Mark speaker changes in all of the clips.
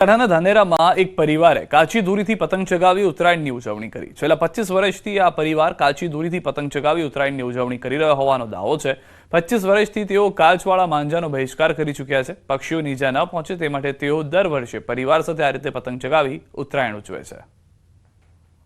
Speaker 1: બનાસકાંઠાના ધાનેરામાં એક પરિવારે કાચી દોરીથી પતંગ ચગાવી ઉત્તરાયણની ઉજવણી કરી। છેલ્લા 25 વર્ષથી આ પરિવાર કાચી દોરીથી પતંગ ચગાવી ઉત્તરાયણની ઉજવણી કરી રહ્યો હોવાનો દાવો છે। 25 વર્ષથી તેઓ કાચવાળા માંજાનો બહિષ્કાર કરી ચૂક્યા છે। પક્ષીઓને ઈજા ન પહોંચે તે માટે તેઓ દર વર્ષે પરિવાર સાથે આ રીતે પતંગ ચગાવી ઉત્તરાયણ ઉજવે છે।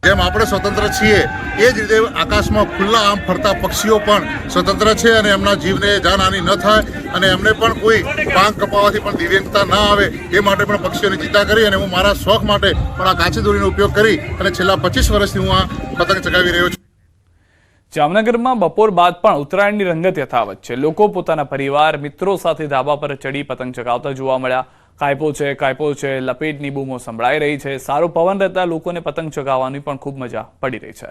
Speaker 2: જેમ આપણે સ્વતંત્ર છીએ એ જ રીતે આકાશમાં ખુલ્લા આમ ફરતા પક્ષીઓ પણ સ્વતંત્ર છે અને એમના જીવને જાનહાનિ ન થાય અને એમને પણ કોઈ પાંખ કપાવવાથી પણ દિવ્યાંગતા ના આવે એ માટે પણ પક્ષીઓની ચિંતા કરી અને હું મારા શોખ માટે પણ આ કાચી દોરીનો ઉપયોગ કરી અને છેલ્લા 25 વર્ષથી હું આ પતંગ ચગાવી રહ્યો છું।
Speaker 1: જામનગરમાં બપોર બાદ પણ ઉત્તરાયણની રંગત યથાવત છે। લોકો પોતાના પરિવાર મિત્રો સાથે ધાબા પર ચડી પતંગ ચગાવતા જોવા મળ્યા। કાયપો છે લપેટની બૂમો સંભળાઈ રહી છે। સારો પવન રહેતા લોકોને પતંગ ચગાવવાની પણ ખૂબ મજા પડી રહી છે।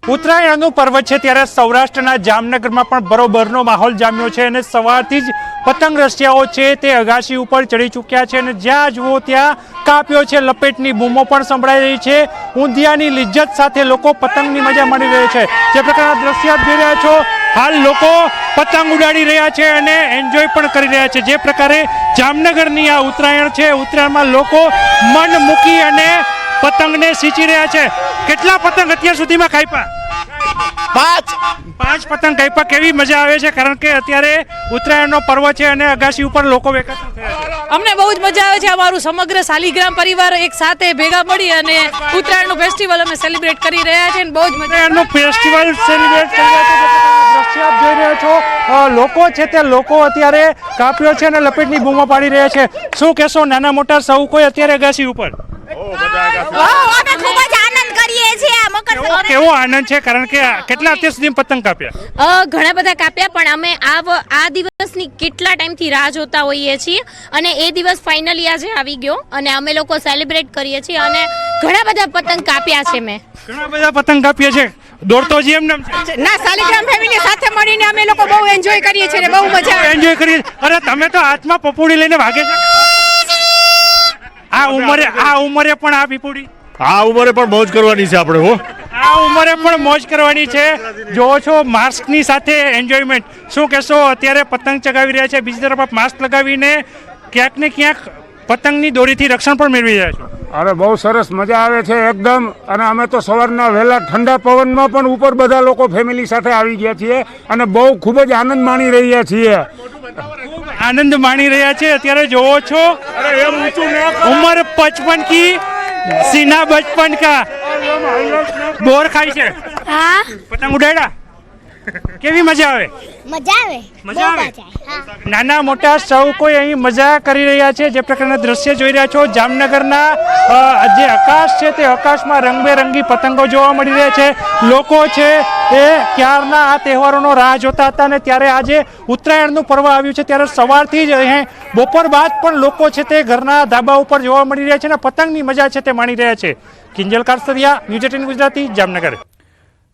Speaker 3: ઉત્તરાયણનું પર્વ છે ત્યારે સૌરાષ્ટ્રના જામનગરમાં પણ બરોબરનો માહોલ જામ્યો છે અને સવારથી જ પતંગ રસિયાઓ છે તે અગાશી ઉપર ચડી ચૂક્યા છે અને જ્યાં જુઓ ત્યાં કાપ્યો છે લપેટની બૂમો પણ સંભળાઈ રહી છે। ઊંધિયાની લિજ્જત સાથે લોકો પતંગની મજા માણી રહ્યા છે। જે પ્રકારના દ્રશ્ય આપ જોઈ રહ્યા છો, હાલ લોકો પતંગ ઉડાડી રહ્યા છે અને એન્જોય પણ કરી રહ્યા છે। જે પ્રકારે જામનગરની આ ઉત્તરાયણ છે, ઉત્તરાયણમાં લોકો મન મૂકી અને પતંગને સિંચી રહ્યા છે। કેટલા પતંગ અત્યાર સુધીમાં કાપ્યા? 5 પતંગ કાપ્યા। કેવી મજા આવે છે? કારણ કે અત્યારે ઉત્તરાયણનો પર્વ છે અને અગાશી ઉપર લોકો એકત્ર થયા છે।
Speaker 4: અમને બહુ જ મજા આવે છે। અમારું સમગ્ર શાલિગ્રામ પરિવાર એક સાથે ભેગા મળી અને ઉત્તરાયણનું ફેસ્ટિવલ અમે સેલિબ્રેટ કરી રહ્યા છીએ અને બહુ જ
Speaker 3: ઉત્તરાયણનું ફેસ્ટિવલ સેલિબ્રેટ કરી રહ્યા છે। દ્રશ્ય આપ જોઈ રહ્યા છો, લોકો છે તે લોકો અત્યારે કાપ્યો છે અને લપેટની બૂમો પાડી રહ્યા છે। શું કહેશો, નાના મોટા સૌ કોઈ અત્યારે અગાશી ઉપર? કેવો આનંદ છે? કારણ કે કેટલા અત્યાર સુધી પતંગ કાપ્યા?
Speaker 5: ઘણા બધા કાપ્યા, પણ અમે આ દિવસની કેટલા ટાઈમથી રાહ જોતા હોઈએ છીએ અને એ દિવસ ફાઇનલી આજે આવી ગયો અને અમે લોકો સેલિબ્રેટ કરીએ છીએ અને ઘણા બધા પતંગ કાપ્યા છે। મેં
Speaker 3: ઘણા બધા પતંગ કાપ્યા છે। દોડતો જ એમ નામ છે
Speaker 4: ના, શાલિગ્રામ ફેમિલી સાથે મળીને અમે લોકો બહુ એન્જોય કરીએ છીએ અને બહુ મજા આવે।
Speaker 3: એન્જોય કરીએ। અરે તમે તો હાથમાં પપોડી લઈને ભાગે છે આ ઉંમરે પણ આ પીપુડી
Speaker 6: આ ઉંમરે પણ મોજ કરવાની છે આપણે। હો,
Speaker 3: આ ઉંમરે પણ મોજ કરવાની છે। જોવો છો માસ્કની સાથે એન્જોયમેન્ટ। શું કહેશો, અત્યારે પતંગ ચગાવી રહ્યા છે, બીજી તરફ માસ્ક લગાવીને ક્યાંક ને ક્યાંક પતંગની દોરીથી રક્ષણ પણ મેળવી રહ્યા છો?
Speaker 7: અરે બહુ સરસ મજા આવે છે એકદમ। અને અમે તો સવારના વહેલા ઠંડા પવનમાં પણ ઉપર બધા લોકો ફેમિલી સાથે આવી ગયા છીએ અને બહુ ખૂબ જ આનંદ માણી રહ્યા છીએ।
Speaker 3: આનંદ માણી રહ્યા છે। અત્યારે જોવો છો ઉંમર 55 કી सीना बचपन का बोर खाई છે।
Speaker 5: હા,
Speaker 3: પતંગ ઉડાડ્યા? કેવી મજા આવે?
Speaker 5: મજા આવે।
Speaker 3: નાના મોટા સૌ કોઈ અહીં મજા કરી રહ્યા છે। જે પ્રકારના દ્રશ્ય જોઈ રહ્યા છો, જામનગરના જે આકાશ છે તે આકાશમાં રંગબેરંગી પતંગો જોવા મળી રહ્યા છે। લોકો છે એ ક્યારના આ તહેવારોનો રાહ જોતા હતા અને ત્યારે આજે ઉત્તરાયણનું પર્વ આવ્યું છે ત્યારે સવારથી જ અહીં બપોર બાદ પણ લોકો છે તે ઘરના ધાબા ઉપર જોવા મળી રહ્યા છે અને પતંગની મજા છે તે માણી રહ્યા છે। કિંજલ કારસરિયા, ન્યૂઝ 18 ગુજરાતી, જામનગર।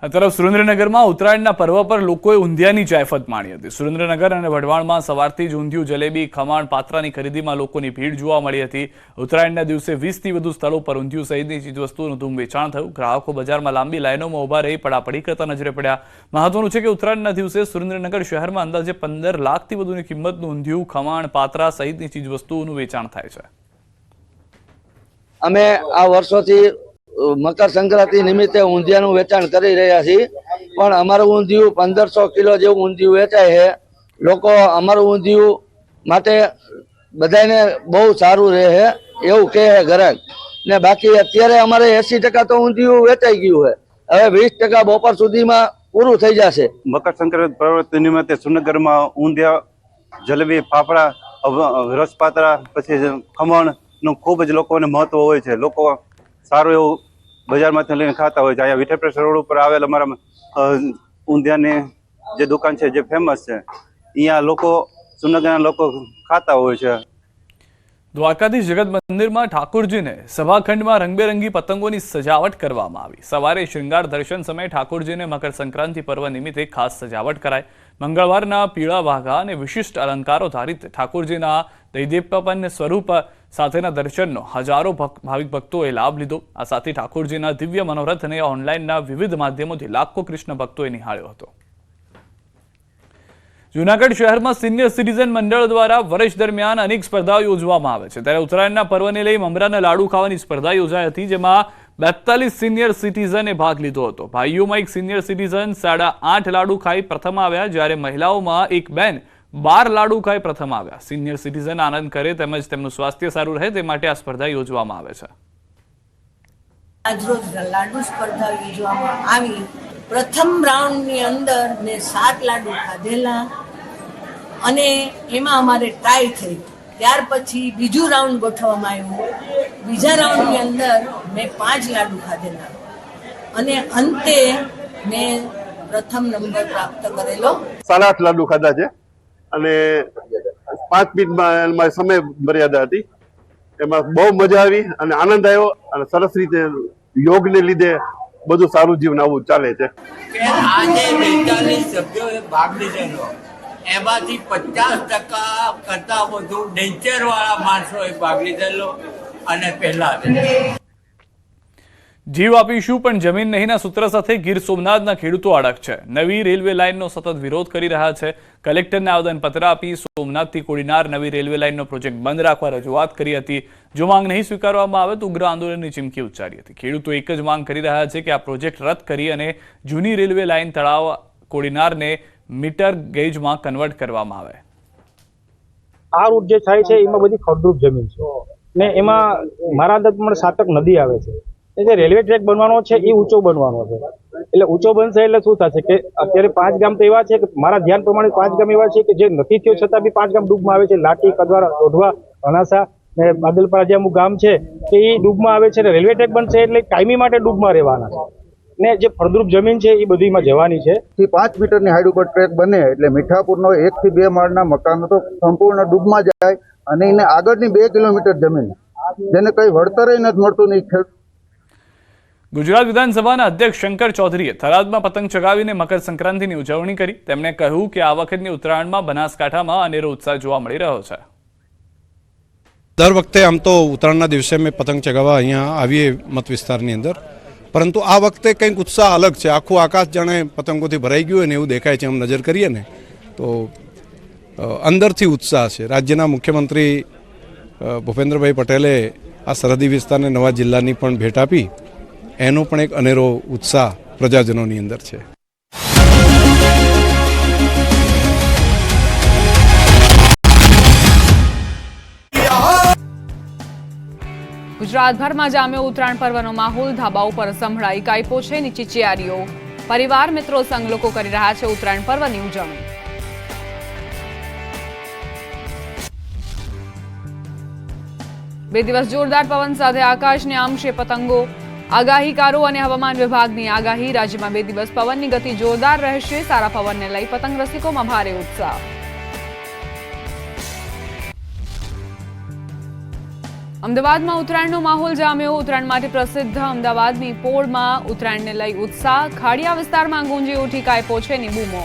Speaker 1: આ તરફ સુરેન્દ્રનગરમાં ઉત્તરાયણના પર્વ પર લોકોએ ઊંધિયાની જાયફત માણી હતી। સુરેન્દ્રનગર અને વઢવાણમાં સવારથી જ ઊંધિયું, જલેબી, ખમણ, પાત્રાની ખરીદીમાં લોકોની ભીડ જોવા મળી હતી। ઉત્તરાયણના દિવસે 20થી વધુ સ્થળો પર ઊંધિયું સહિતની ચીજવસ્તુઓનું ધૂમ વેચાણ થયું। ગ્રાહકો બજારમાં લાંબી લાઈનોમાં ઊભા રહી પડાપડી કરતા નજરે પડ્યા। મહત્વનું છે કે ઉત્તરાયણના દિવસે સુરેન્દ્રનગર શહેરમાં અંદાજે 15 લાખથી વધુની કિંમતનું ઊંધિયું, ખમણ, પાત્રા સહિતની ચીજવસ્તુઓનું વેચાણ થાય છે।
Speaker 8: અમે આ વર્ષોથી મકર સંક્રાંતિ નિમિત્તે ઊંધિયાનું વેચાણ કરી રહ્યા છીએ, પણ અમારું ઊંધિયું 1500 કિલો જેવું ઊંધિયું વેચાય છે। લોકો અમારું ઊંધિયું માટે બધાને બહુ સારું રહે છે એવું કહે છે ગ્રાહક ને। બાકી અત્યારે અમારે 80% તો ઊંધિયું વેચાઈ ગયું છે। હવે 20% બપોર સુધીમાં પૂરું થઈ જશે।
Speaker 9: મકર સંક્રાંતિ પર્વ નિમિત્તે સુરેન્દ્રનગરમાં ઊંધિયા, જલેબી, ફાફડા, રસપાત્રા પછી ખમણ નું ખૂબ જ લોકોને મહત્વ હોય છે। લોકો સારું એવું બજારમાંથી લઈને ખાતા હોય છે। અહીંયા વિઠ્ઠલપુર રોડ ઉપર આવેલ અમારા ઊંધિયાની જે દુકાન છે જે ફેમસ છે, અહીંયા લોકો સુરેન્દ્રનગરના લોકો ખાતા હોય છે।
Speaker 1: દ્વારકાધીશ જગત મંદિરમાં ઠાકોરજીને સભાખંડમાં રંગબેરંગી પતંગોની સજાવટ કરવામાં આવી। સવારે શૃંગાર દર્શન સમયે ઠાકોરજીને મકર સંક્રાંતિ પર્વ નિમિત્તે ખાસ સજાવટ કરાઈ। મંગળવારના પીળા વાઘા અને વિશિષ્ટ અલંકારો ધારિત ઠાકોરજીના દૈદીપ્યપન સ્વરૂપ સાથેના દર્શનનો હજારો ભાવિક ભક્તોએ લાભ લીધો। આ સાથે ઠાકોરજીના દિવ્ય મનોરથને ઓનલાઈનના વિવિધ માધ્યમોથી લાખો કૃષ્ણ ભક્તોએ નિહાળ્યો હતો। જૂનાગઢ શહેરમાં સિનિયર સિટીઝન મંડળ દ્વારા વર્ષ દરમિયાન અનેક સ્પર્ધાઓ યોજવામાં આવે છે, ત્યારે ઉત્તરાયણના પર્વને લઈ મમરાના લાડુ ખાવાની સ્પર્ધા યોજાઈ હતી, જેમાં 42 સિનિયર સિટીઝને ભાગ લીધો હતો। ભાઈઓમાં એક સિનિયર સિટીઝન 8.5 લાડુ ખાઈ પ્રથમ આવ્યા, જ્યારે મહિલાઓમાં એક બેન 12 લાડુ ખાઈ પ્રથમ આવ્યા। સિનિયર સિટીઝન આનંદ કરે તેમજ તેમનું સ્વાસ્થ્ય સારું રહે તે માટે આ સ્પર્ધા યોજવામાં આવે છે।
Speaker 10: આજરોજ લાડુ સ્પર્ધા યોજવામાં આવી। પ્રથમ રાઉન્ડની અંદર મેં 7 લાડુ ખાધેલા અને એમાં અમારે ટ્રાય થઈ। ત્યાર પછી બીજું રાઉન્ડ ગોઠવવામાં આવ્યું। બીજા રાઉન્ડની અંદર મેં 5 લાડુ ખાધેલા અને અંતે મેં પ્રથમ નંબર પ્રાપ્ત કરેલો।
Speaker 6: 8.5 લાડુ ખાધા છે અને 5 મિનિટમાં મારી સમય મર્યાદા હતી। એમાં બહુ મજા આવી અને આનંદ આવ્યો અને સરસ રીતે યોગને લીધે બધું સારું જીવન આવું ચાલે છે।
Speaker 11: આજે 42 સભ્યોએ ભાગ લીધેલો, એમાંથી 50% કરતા વધુ ડેન્ચર વાળા માણસોએ ભાગ લીધેલો અને પહેલા
Speaker 1: જીવ આપીશું પણ જમીન નહીંના સૂત્ર સાથે ગીર સોમનાથના ખેડૂતો અડગ છે। નવી રેલવે લાઇનનો સતત વિરોધ કરી રહ્યા છે। કલેક્ટરને આવેદનપત્ર આપી સોમનાથથી કોડીનાર નવી રેલવે લાઇનનો પ્રોજેક્ટ બંધ રાખવા રજૂઆત કરી હતી। જો માંગ નહીં સ્વીકારવામાં આવે તો ઉગ્ર આંદોલનની ચીમકી ઉચ્ચારી હતી। ખેડૂતો એક જ માંગ કરી રહ્યા છે કે આ પ્રોજેક્ટ રદ કરી અને જૂની રેલવે લાઇન તળાવ કોડીનારને મીટર ગેજમાં કન્વર્ટ કરવામાં આવે।
Speaker 12: આ રૂટ જે થાય છે એમાં બધી ફળદ્રુપ જમીન છે ને એમાં મારા અંદાજ પ્રમાણે 7 નદી આવે છે। જે રેલવે ટ્રેક બનવાનો છે એ ઊંચો બનવાનો છે, એટલે ઊંચો બનશે એટલે શું થશે કે અત્યારે 5 ગામ તો એવા છે કે મારા ધ્યાન પ્રમાણે 5 ગામ એવા છે કે જે નથી થયો છતાં બી 5 ગામ ડૂબમાં આવે છે। લાઠી, કદવારા, ઓઢવા, અણાસા ને બાદલપરા જે અમુક ગામ છે કે એ ડૂબમાં આવે છે। રેલવે ટ્રેક બનશે એટલે કાયમી માટે ડૂબમાં રહેવાના છે ને જે ફળદ્રુપ જમીન છે એ બધીમાં જવાની છે।
Speaker 13: 5 મીટરની હાઈટ ઉપર ટ્રેક બને એટલે મીઠાપુરનો 1 થી 2 માળના મકાનો તો સંપૂર્ણ ડૂબમાં જાય અને એને આગળની 2 કિલોમીટર જમીન જેને કઈ વળતર નથી મળતું નહીં।
Speaker 1: ગુજરાત વિધાનસભાના અધ્યક્ષ શંકર ચૌધરીએ થરાદમાં પતંગ ચગાવીને મકર સંક્રાંતિની ઉજવણી કરી। તેમણે કહ્યું કે આ વખતની ઉત્તરાયણમાં બનાસકાંઠામાં અનેરો ઉત્સાહ જોવા મળી રહ્યો છે।
Speaker 14: દર વખતે આમ તો ઉત્તરાયણના દિવસે અમે પતંગ ચગાવવા અહીંયા આવીએ મત વિસ્તારની અંદર, પરંતુ આ વખતે કંઈક ઉત્સાહ અલગ છે। આખું આકાશ જાણે પતંગોથી ભરાઈ ગયું હોય ને એવું દેખાય છે। આમ નજર કરીએ ને તો અંદરથી ઉત્સાહ છે। રાજ્યના મુખ્યમંત્રી ભૂપેન્દ્રભાઈ પટેલે આ સરહદી વિસ્તારને નવા જિલ્લાની પણ ભેટ આપી, એનો પણ એક અનેરો ઉત્સાહ પ્રજાજનોની અંદર છે।
Speaker 15: ગુજરાતભરમાં જામ્યો ઉત્તરાયણ પર્વનો માહોલ। ધાબાઓ પર સંભળાઈ કાયપો છે ની ચિચિયારીઓ। પરિવાર મિત્રો સંગ લોકો કરી રહ્યા છે ઉત્તરાયણ પર્વની ઉજવણી। બે દિવસ જોરદાર પવન સાથે આકાશને આમશે પતંગો। આગાહીકારો અને હવામાન વિભાગની આગાહી, રાજ્યમાં 2 દિવસ પવનની ગતિ જોરદાર રહેશે। સારા પવનને લઈ પતંગ રસિકોમાં ભારે ઉત્સાહ। અમદાવાદમાં ઉત્તરાયણનો માહોલ જામ્યો। ઉત્તરાયણ માટે પ્રસિદ્ધ અમદાવાદની પોળમાં ઉત્તરાયણને લઈ ઉત્સાહ। ખાડિયા વિસ્તારમાં ગુંજી ઉઠી કાયપો છે ની બૂમો।